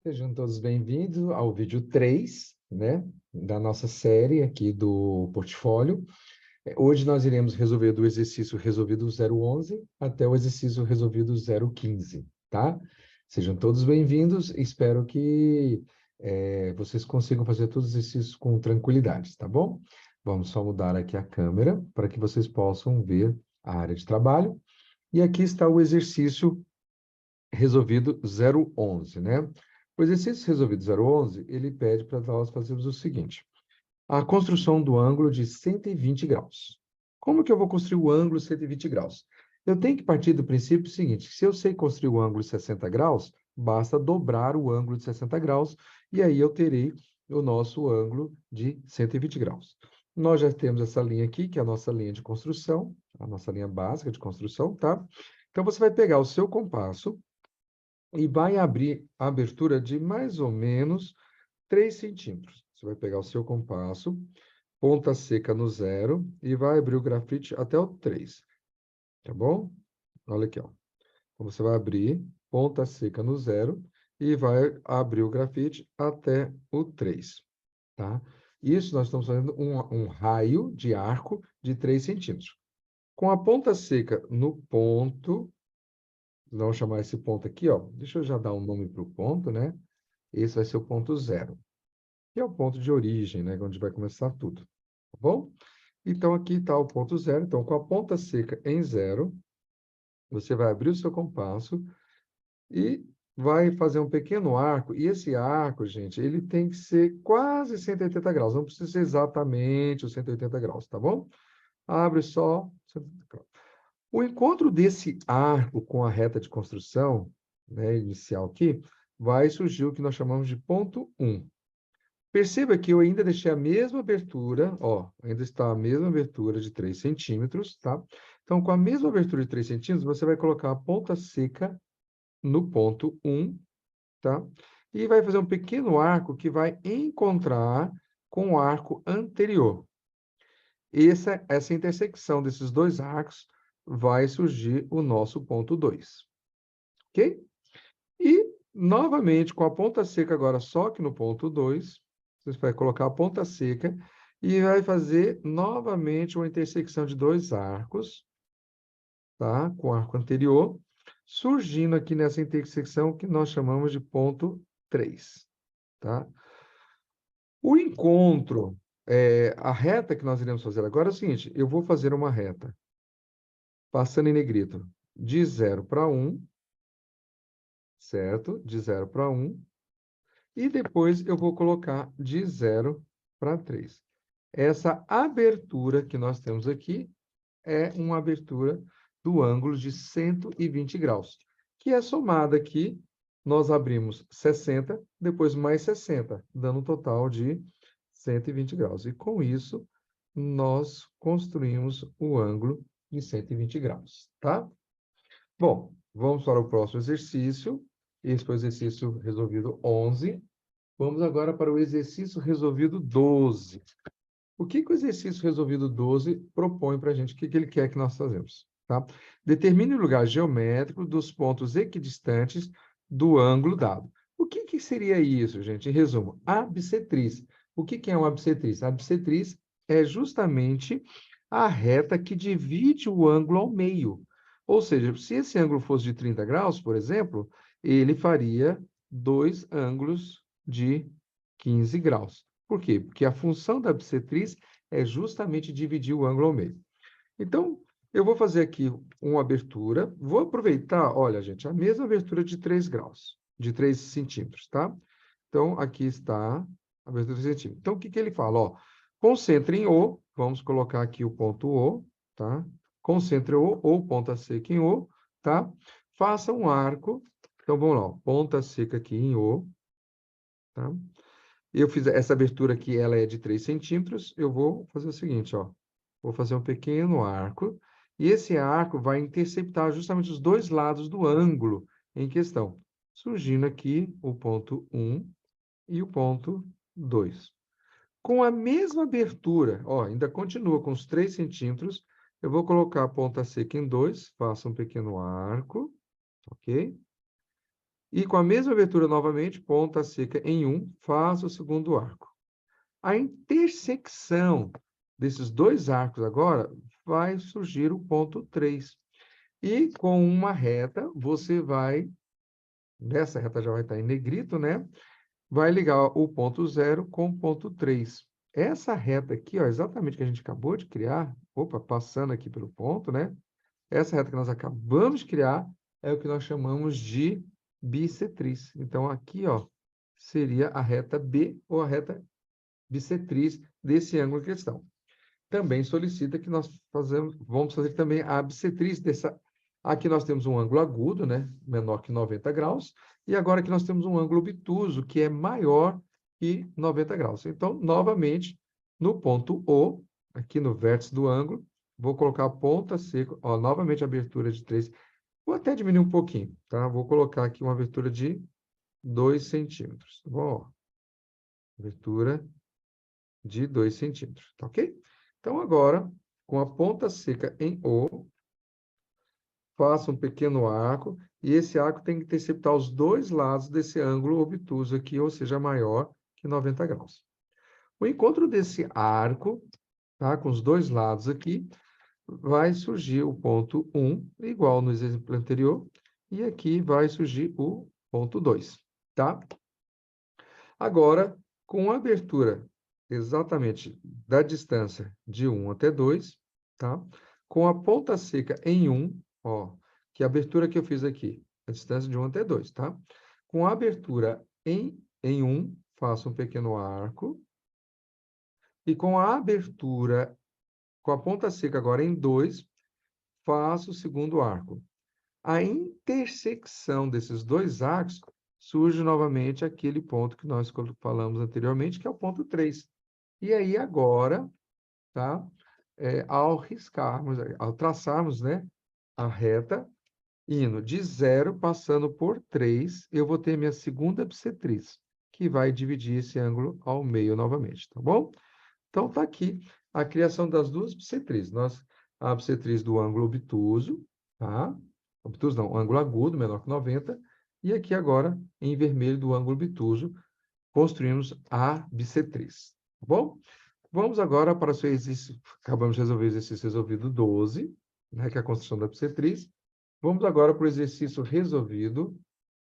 Sejam todos bem-vindos ao vídeo 3, né, da nossa série aqui do portfólio. Hoje nós iremos resolver do exercício resolvido 011 até o exercício resolvido 015, tá? Sejam todos bem-vindos, espero que vocês consigam fazer todos os exercícios com tranquilidade, tá bom? Vamos só mudar aqui a câmera para que vocês possam ver a área de trabalho. E aqui está o exercício resolvido 011, né? O exercício resolvido 011, ele pede para nós fazermos o seguinte: a construção do ângulo de 120 graus. Como que eu vou construir o ângulo de 120 graus? Eu tenho que partir do princípio seguinte: se eu sei construir o ângulo de 60 graus, basta dobrar o ângulo de 60 graus, e aí eu terei o nosso ângulo de 120 graus. Nós já temos essa linha aqui, que é a nossa linha de construção, a nossa linha básica de construção, tá? Então, você vai pegar o seu compasso e vai abrir a abertura de mais ou menos 3 centímetros. Você vai pegar o seu compasso, ponta seca no 0, e vai abrir o grafite até o 3, tá bom? Olha aqui, ó. Então, você vai abrir ponta seca no 0 e vai abrir o grafite até o 3, tá? Isso nós estamos fazendo um raio de arco de 3 centímetros. Com a ponta seca no ponto, vamos chamar esse ponto aqui, ó. Deixa eu já dar um nome para o ponto, né? Esse vai ser o ponto 0, que é o ponto de origem, né? Onde vai começar tudo, tá bom? Então, aqui está o ponto 0. Então, com a ponta seca em 0, você vai abrir o seu compasso e vai fazer um pequeno arco. E esse arco, gente, ele tem que ser quase 180 graus. Não precisa ser exatamente os 180 graus, tá bom? Abre só 180 graus. O encontro desse arco com a reta de construção, né, inicial aqui, vai surgir o que nós chamamos de ponto 1. Perceba que eu ainda deixei a mesma abertura, ó, ainda está a mesma abertura de 3 centímetros, tá? Então, com a mesma abertura de 3 centímetros, você vai colocar a ponta seca no ponto 1, tá? E vai fazer um pequeno arco que vai encontrar com o arco anterior. Essa intersecção desses dois arcos vai surgir o nosso ponto 2, ok? E, novamente, com a ponta seca agora só que no ponto 2, você vai colocar a ponta seca e vai fazer novamente uma intersecção de dois arcos, tá? Com o arco anterior, surgindo aqui nessa intersecção que nós chamamos de ponto 3, tá? O encontro, a reta que nós iremos fazer agora é o seguinte: eu vou fazer uma reta, passando em negrito, de 0 para 1, certo? De 0 para 1. E depois eu vou colocar de 0 para 3. Essa abertura que nós temos aqui é uma abertura do ângulo de 120 graus, que é somada aqui, nós abrimos 60, depois mais 60, dando um total de 120 graus. E com isso, nós construímos o ângulo de 120 graus, tá? Bom, vamos para o próximo exercício. Esse foi o exercício resolvido 11. Vamos agora para o exercício resolvido 12. O que o exercício resolvido 12 propõe para a gente? O que ele quer que nós fazemos? Tá? Determine o lugar geométrico dos pontos equidistantes do ângulo dado. O que seria isso, gente? Em resumo, a bissetriz. O que é uma bissetriz? A bissetriz é justamente a reta que divide o ângulo ao meio. Ou seja, se esse ângulo fosse de 30 graus, por exemplo, ele faria dois ângulos de 15 graus. Por quê? Porque a função da bissetriz é justamente dividir o ângulo ao meio. Então, eu vou fazer aqui uma abertura. Vou aproveitar, olha, gente, a mesma abertura de 3 graus, de 3 centímetros, tá? Então, aqui está a abertura de 3 centímetros. Então, o que ele fala? Ó, concentre em O, vamos colocar aqui o ponto O, tá? Concentre O, ou ponta seca em O, tá? Faça um arco. Então, vamos lá, ó, ponta seca aqui em O, tá? Eu fiz essa abertura aqui, ela é de 3 centímetros. Eu vou fazer o seguinte, ó. Vou fazer um pequeno arco. E esse arco vai interceptar justamente os dois lados do ângulo em questão. Surgindo aqui o ponto 1 e o ponto 2. Com a mesma abertura, ó, ainda continua com os 3 centímetros. Eu vou colocar a ponta seca em 2. Faço um pequeno arco, ok? E com a mesma abertura novamente, ponta seca em 1, faço o segundo arco. A intersecção desses dois arcos agora vai surgir o ponto 3. E com uma reta, você vai, nessa reta já vai estar em negrito, né? Vai ligar o ponto 0 com o ponto 3. Essa reta aqui, ó, exatamente que a gente acabou de criar, opa, passando aqui pelo ponto, né? Essa reta que nós acabamos de criar é o que nós chamamos de bissetriz. Então, aqui, ó, seria a reta B ou a reta bissetriz desse ângulo em questão. Também solicita que nós vamos fazer também a bissetriz dessa... Aqui nós temos um ângulo agudo, né? Menor que 90 graus. E agora aqui nós temos um ângulo obtuso, que é maior que 90 graus. Então, novamente, no ponto O, aqui no vértice do ângulo, vou colocar a ponta seca, ó, novamente abertura de 3. Vou até diminuir um pouquinho, tá? Vou colocar aqui uma abertura de 2 centímetros, tá bom? Ó, abertura de 2 centímetros, tá ok? Então, agora, com a ponta seca em O, faça um pequeno arco, e esse arco tem que interceptar os dois lados desse ângulo obtuso aqui, ou seja, maior que 90 graus. O encontro desse arco, tá, com os dois lados aqui, vai surgir o ponto 1, igual no exemplo anterior, e aqui vai surgir o ponto 2, tá? Agora, com a abertura exatamente da distância de 1 até 2, tá? Com a ponta seca em 1, ó, que é a abertura que eu fiz aqui, a distância de 1 até 2, tá? Com a abertura em 1, faço um pequeno arco. E com a abertura, com a ponta seca agora em 2, faço o segundo arco. A intersecção desses dois arcos surge novamente aquele ponto que nós falamos anteriormente, que é o ponto 3. E aí, agora, tá? Ao riscarmos, ao traçarmos, né, a reta, indo de 0, passando por 3, eu vou ter minha segunda bissetriz, que vai dividir esse ângulo ao meio novamente, tá bom? Então, está aqui a criação das duas bissetrizes. A bissetriz do ângulo obtuso, tá? Obtuso não, ângulo agudo, menor que 90, e aqui agora, em vermelho, do ângulo obtuso, construímos a bissetriz, tá bom? Vamos agora para o seu exercício, acabamos de resolver o exercício resolvido 12, né, que é a construção da bissetriz. Vamos agora para o exercício resolvido,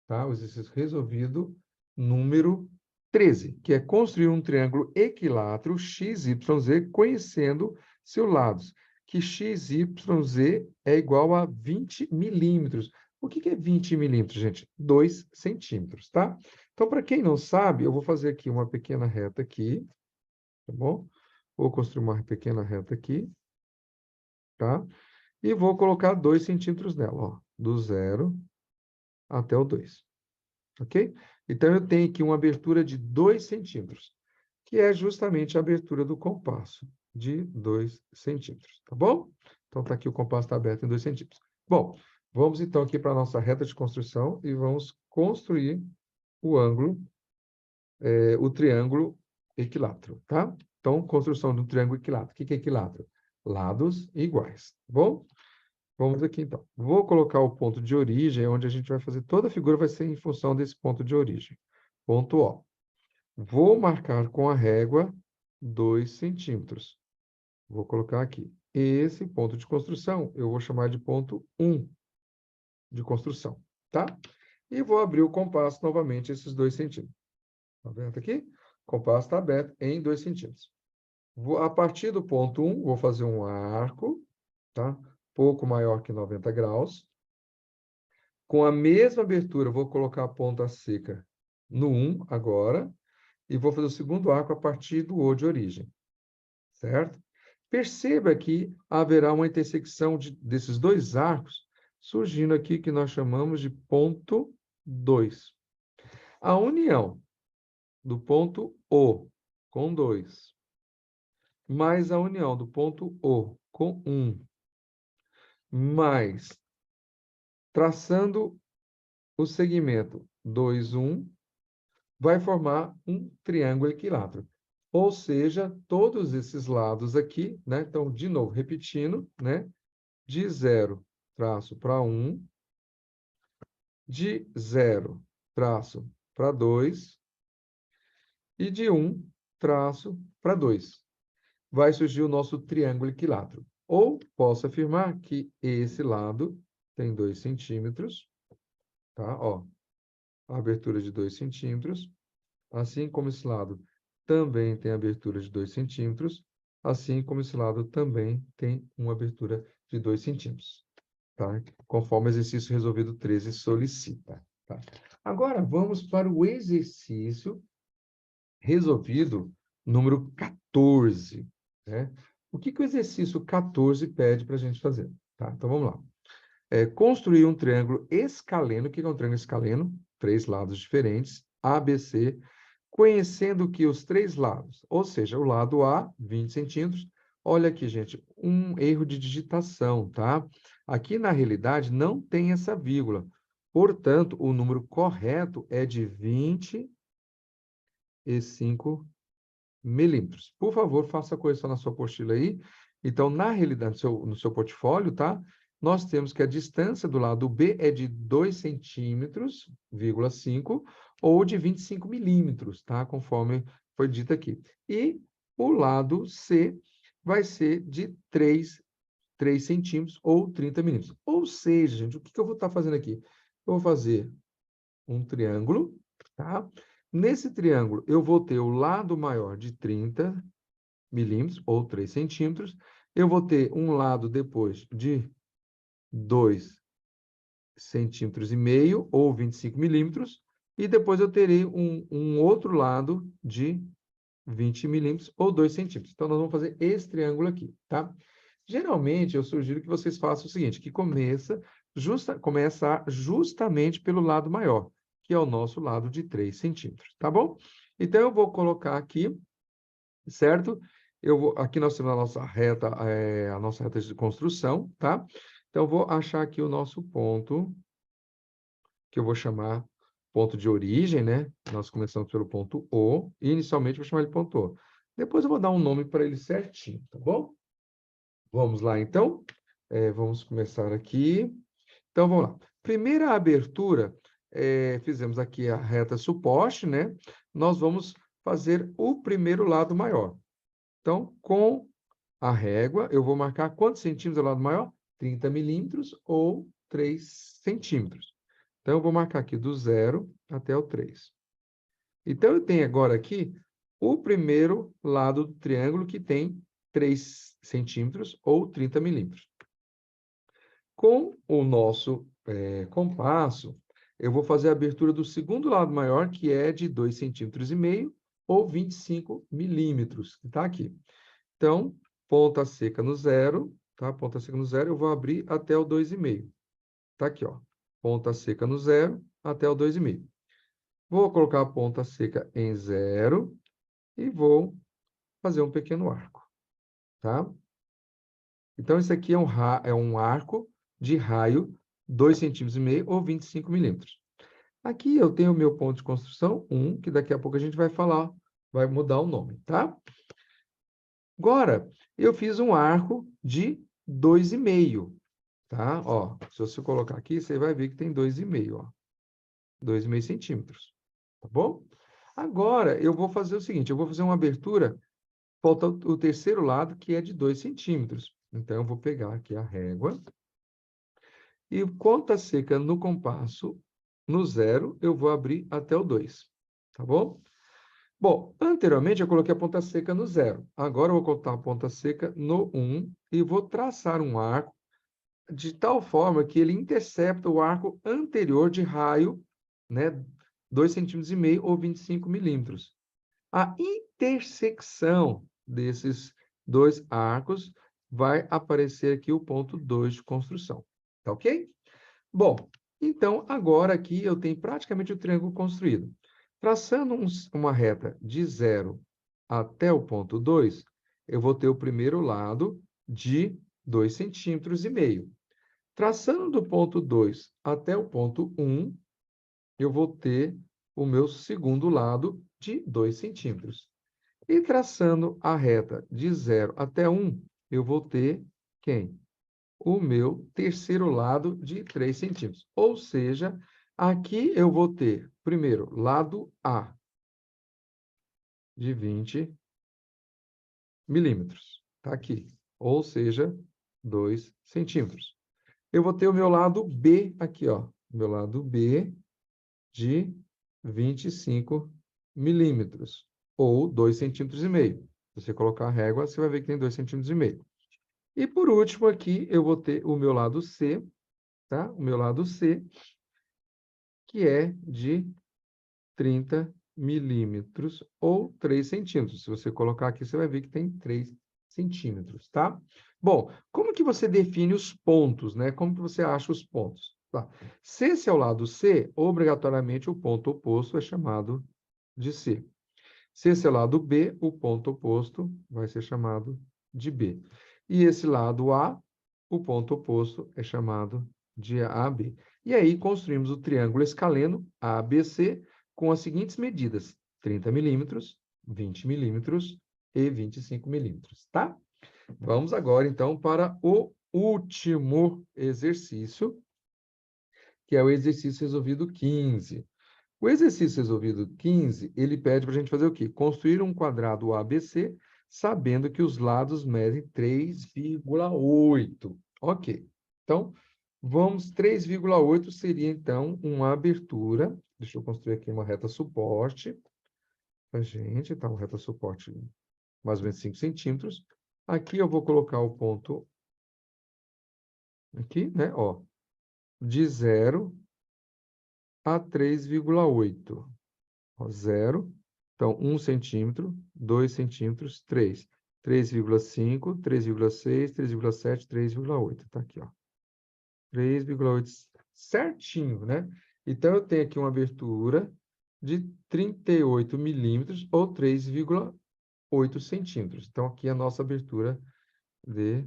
tá? O exercício resolvido número 13, que é construir um triângulo equilátero XYZ conhecendo seus lados, que XYZ é igual a 20 milímetros. O que é 20 milímetros, gente? 2 centímetros, tá? Então, para quem não sabe, eu vou fazer aqui uma pequena reta aqui, tá bom? Vou construir uma pequena reta aqui, tá? E vou colocar 2 centímetros nela, ó, do 0 até o 2. Ok? Então, eu tenho aqui uma abertura de 2 centímetros, que é justamente a abertura do compasso, de 2 centímetros, tá bom? Então, está aqui o compasso está aberto em 2 centímetros. Bom, vamos então aqui para a nossa reta de construção e vamos construir o ângulo, o triângulo equilátero, tá? Então, construção do triângulo equilátero. O que é equilátero? Lados iguais, tá bom? Vamos aqui, então. Vou colocar o ponto de origem, onde a gente vai fazer toda a figura, vai ser em função desse ponto de origem. Ponto O. Vou marcar com a régua 2 centímetros. Vou colocar aqui. Esse ponto de construção, eu vou chamar de ponto 1 de construção, tá? E vou abrir o compasso novamente, esses 2 centímetros. Tá aberto aqui? O compasso está aberto em 2 centímetros. A partir do ponto 1, vou fazer um arco, tá? Pouco maior que 90 graus. Com a mesma abertura, vou colocar a ponta seca no 1 agora, e vou fazer o segundo arco a partir do O de origem, certo? Perceba que haverá uma intersecção desses dois arcos, surgindo aqui que nós chamamos de ponto 2. A união do ponto O com 2, mais a união do ponto O com 1, mais traçando o segmento 2, 1, vai formar um triângulo equilátero. Ou seja, todos esses lados aqui, né? Então, de novo, repetindo, né? De 0 traço para 1, de 0 traço para 2 e de 1 traço para 2. Vai surgir o nosso triângulo equilátero. Ou posso afirmar que esse lado tem 2 centímetros, tá? Ó, a abertura de 2 centímetros, assim como esse lado também tem abertura de 2 centímetros, assim como esse lado também tem uma abertura de 2 centímetros, tá? Conforme o exercício resolvido 13 solicita, tá? Agora, vamos para o exercício resolvido número 14, né? O que o exercício 14 pede para a gente fazer? Tá? Então, vamos lá. Construir um triângulo escaleno. O que é um triângulo escaleno? 3 lados diferentes, ABC, conhecendo que os 3 lados, ou seja, o lado A, 20 centímetros. Olha aqui, gente, um erro de digitação, tá? Aqui, na realidade, não tem essa vírgula. Portanto, o número correto é de 25 milímetros. Por favor, faça a correção na sua apostila aí. Então, na realidade, no seu portfólio, tá? Nós temos que a distância do lado B é de 2 centímetros, 5, ou de 25 milímetros, tá? Conforme foi dito aqui. E o lado C vai ser de 3 centímetros ou 30 milímetros. Ou seja, gente, o que eu vou estar fazendo aqui? Eu vou fazer um triângulo, tá? Nesse triângulo, eu vou ter o lado maior de 30 milímetros, ou 3 centímetros. Eu vou ter um lado depois de 2 centímetros e meio, ou 25 milímetros. E depois eu terei um outro lado de 20 milímetros, ou 2 centímetros. Então, nós vamos fazer esse triângulo aqui, tá? Geralmente, eu sugiro que vocês façam o seguinte, que começa justamente pelo lado maior, que é o nosso lado de 3 centímetros, tá bom? Então, eu vou colocar aqui, certo? Aqui nós temos a nossa reta de construção, tá? Então, eu vou achar aqui o nosso ponto, que eu vou chamar ponto de origem, né? Nós começamos pelo ponto O, e inicialmente eu vou chamar ele ponto O. Depois eu vou dar um nome para ele certinho, tá bom? Vamos lá, então. Vamos começar aqui. Então, vamos lá. Primeira abertura, fizemos aqui a reta suposte, né? Nós vamos fazer o primeiro lado maior. Então, com a régua, eu vou marcar quantos centímetros é o lado maior? 30 milímetros ou 3 centímetros. Então, eu vou marcar aqui do 0 até o 3. Então, eu tenho agora aqui o primeiro lado do triângulo que tem 3 centímetros ou 30 milímetros. Com o nosso compasso, eu vou fazer a abertura do segundo lado maior, que é de 2,5 centímetros ou 25 milímetros, que está aqui. Então, ponta seca no 0, tá? Ponta seca no 0, eu vou abrir até o 2,5. Está aqui, ó. Ponta seca no 0 até o 2,5. Vou colocar a ponta seca em 0 e vou fazer um pequeno arco, tá? Então, isso aqui é um arco de raio 2,5 centímetros ou 25 milímetros. Aqui eu tenho o meu ponto de construção 1, que daqui a pouco a gente vai falar, vai mudar o nome, tá? Agora, eu fiz um arco de 2,5, tá? Ó, se você colocar aqui, você vai ver que tem 2,5, ó. 2,5 centímetros, tá bom? Agora, eu vou fazer o seguinte, eu vou fazer uma abertura, falta o terceiro lado, que é de 2 centímetros. Então, eu vou pegar aqui a régua e ponta seca no compasso, no 0, eu vou abrir até o 2, tá bom? Bom, anteriormente eu coloquei a ponta seca no 0. Agora eu vou colocar a ponta seca no 1 e vou traçar um arco de tal forma que ele intercepta o arco anterior de raio, né, 2,5 centímetros ou 25 milímetros. A intersecção desses dois arcos vai aparecer aqui o ponto 2 de construção. Tá ok? Bom, então agora aqui eu tenho praticamente o triângulo construído. Traçando uma reta de 0 até o ponto 2, eu vou ter o primeiro lado de 2,5 centímetros. Traçando do ponto 2 até o ponto 1, eu vou ter o meu segundo lado de 2 centímetros. E traçando a reta de 0 até 1, eu vou ter quem? O meu terceiro lado de 3 centímetros. Ou seja, Aqui eu vou ter, primeiro, lado A de 20 milímetros. Está aqui. Ou seja, 2 centímetros. Eu vou ter o meu lado B aqui, ó. Meu lado B de 25 milímetros. Ou 2,5 centímetros. Se você colocar a régua, você vai ver que tem 2,5 centímetros. E por último aqui, eu vou ter o meu lado C, tá? O meu lado C, que é de 30 milímetros ou 3 centímetros. Se você colocar aqui, você vai ver que tem 3 centímetros, tá? Bom, como que você define os pontos, né? Como que você acha os pontos? Tá. Se esse é o lado C, obrigatoriamente o ponto oposto é chamado de C. Se esse é o lado B, o ponto oposto vai ser chamado de B. E esse lado A, o ponto oposto é chamado de AB. E aí construímos o triângulo escaleno ABC com as seguintes medidas: 30 milímetros, 20 milímetros e 25 milímetros, tá? Vamos agora, então, para o último exercício, que é o exercício resolvido 15. O exercício resolvido 15, ele pede para a gente fazer o quê? Construir um quadrado ABC, sabendo que os lados medem 3,8. Ok. Então, vamos, 3,8 seria, então, uma abertura. Deixa eu construir aqui uma reta suporte para a gente. Tá, uma reta suporte mais ou menos 5 centímetros. Aqui eu vou colocar o ponto aqui, né? Ó, de 0 a 3,8. 0. Então, 1 centímetro, 2 centímetros, 3. 3,5, 3,6, 3,7, 3,8. Está aqui, ó. 3,8 certinho, né? Então, eu tenho aqui uma abertura de 38 milímetros ou 3,8 centímetros. Então, aqui é a nossa abertura de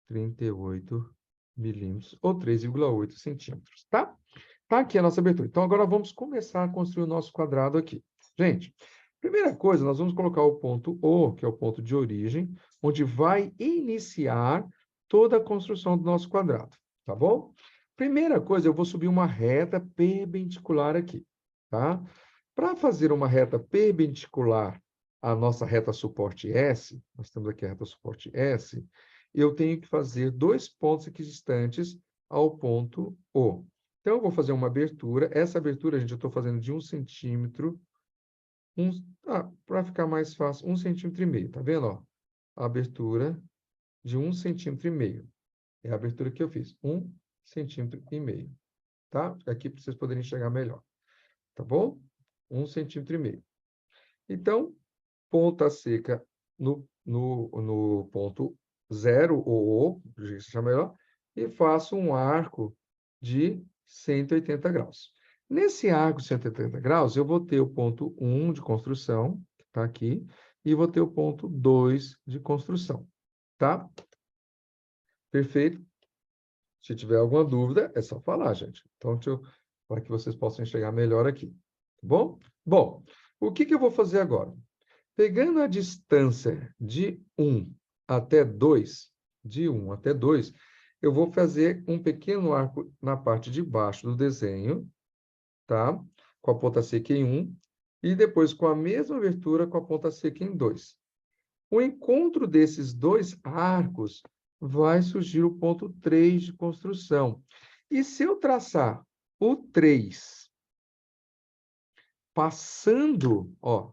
38 milímetros ou 3,8 centímetros, tá? Tá aqui a nossa abertura. Então, agora vamos começar a construir o nosso quadrado aqui. Gente, primeira coisa, nós vamos colocar o ponto O, que é o ponto de origem, onde vai iniciar toda a construção do nosso quadrado, tá bom? Primeira coisa, eu vou subir uma reta perpendicular aqui, tá? Para fazer uma reta perpendicular à nossa reta suporte S, nós temos aqui a reta suporte S, eu tenho que fazer 2 pontos equidistantes ao ponto O. Então, eu vou fazer uma abertura. Essa abertura, gente, eu estou fazendo de 1 centímetro, para ficar mais fácil, 1,5 centímetros. Tá vendo? Ó? A abertura de 1,5 centímetros. É a abertura que eu fiz, 1,5 centímetros. Tá? Aqui para vocês poderem enxergar melhor. Tá bom? 1,5 centímetros. Então, ponta seca no ponto 0, ou O, do jeito que se chama melhor, e faço um arco de 180 graus. Nesse arco de 180 graus, eu vou ter o ponto 1 de construção, que está aqui, e vou ter o ponto 2 de construção, tá? Perfeito? Se tiver alguma dúvida, é só falar, gente. Então, para que vocês possam enxergar melhor aqui, tá bom? Bom, o que eu vou fazer agora? Pegando a distância de 1 até 2, eu vou fazer um pequeno arco na parte de baixo do desenho, tá? Com a ponta seca em 1, e depois com a mesma abertura com a ponta seca em 2. O encontro desses dois arcos vai surgir o ponto 3 de construção. E se eu traçar o 3 passando, ó,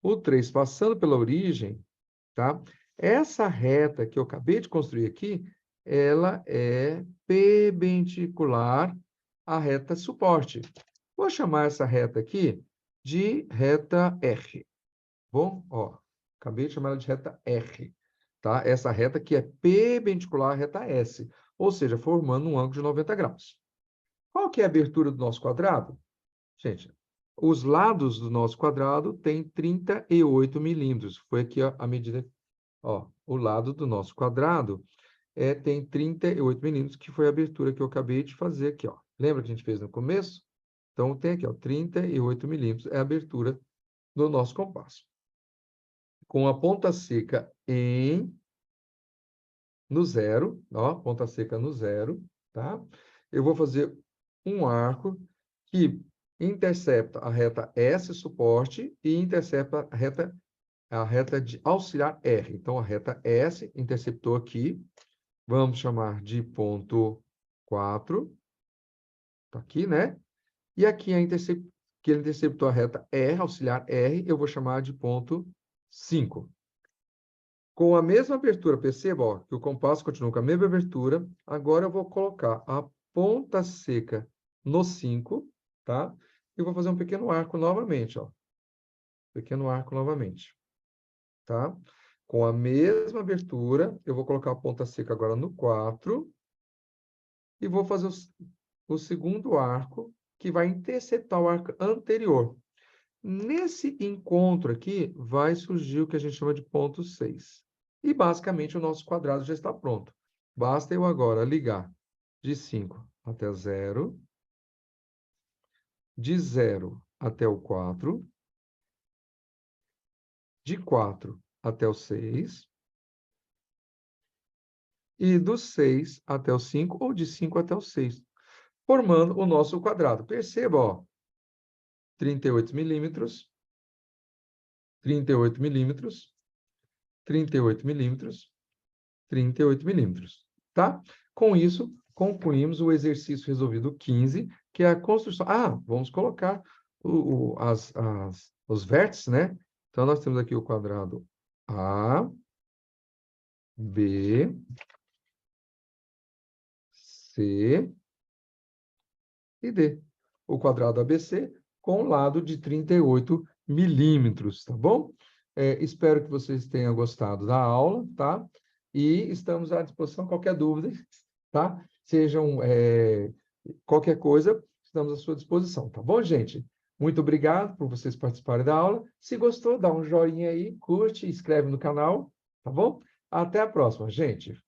o 3 passando pela origem, tá? Essa reta que eu acabei de construir aqui, ela é perpendicular à reta suporte. Vou chamar essa reta aqui de reta R. Bom, ó, acabei de chamar ela de reta R, tá? Essa reta que é perpendicular à reta S, ou seja, formando um ângulo de 90 graus. Qual que é a abertura do nosso quadrado? Gente, os lados do nosso quadrado têm 38 milímetros. Foi aqui a medida. Ó, o lado do nosso quadrado tem 38 milímetros, que foi a abertura que eu acabei de fazer aqui. Ó. Lembra que a gente fez no começo? Então, tem aqui, ó, 38 milímetros é a abertura do nosso compasso. Com a ponta seca no 0, ó, ponta seca no 0, tá? Eu vou fazer um arco que intercepta a reta S suporte e intercepta a reta de auxiliar R. Então, a reta S interceptou aqui, vamos chamar de ponto 4, tá aqui, né? E aqui que ele interceptou a reta R, auxiliar R, eu vou chamar de ponto 5. Com a mesma abertura, perceba, ó, que o compasso continua com a mesma abertura. Agora eu vou colocar a ponta seca no 5, tá? E vou fazer um pequeno arco novamente, ó. Pequeno arco novamente, tá? Com a mesma abertura, eu vou colocar a ponta seca agora no 4 e vou fazer o segundo arco, que vai interceptar o arco anterior. Nesse encontro aqui, vai surgir o que a gente chama de ponto 6. E, basicamente, o nosso quadrado já está pronto. Basta eu agora ligar de 5 até 0, de 0 até o 4, de 4 até o 6, e do 6 até o 5, ou de 5 até o 6, formando o nosso quadrado. Perceba, ó, 38 milímetros, 38 milímetros, 38 milímetros, 38 milímetros, tá? Com isso, concluímos o exercício resolvido 15, que é a construção... Ah, vamos colocar os vértices, né? Então, nós temos aqui o quadrado A, B, C e D. O quadrado ABC com lado de 38 milímetros, tá bom? Espero que vocês tenham gostado da aula, tá? E estamos à disposição, qualquer dúvida, tá? Qualquer coisa, estamos à sua disposição, tá bom, gente? Muito obrigado por vocês participarem da aula. Se gostou, dá um joinha aí, curte, inscreve no canal, tá bom? Até a próxima, gente.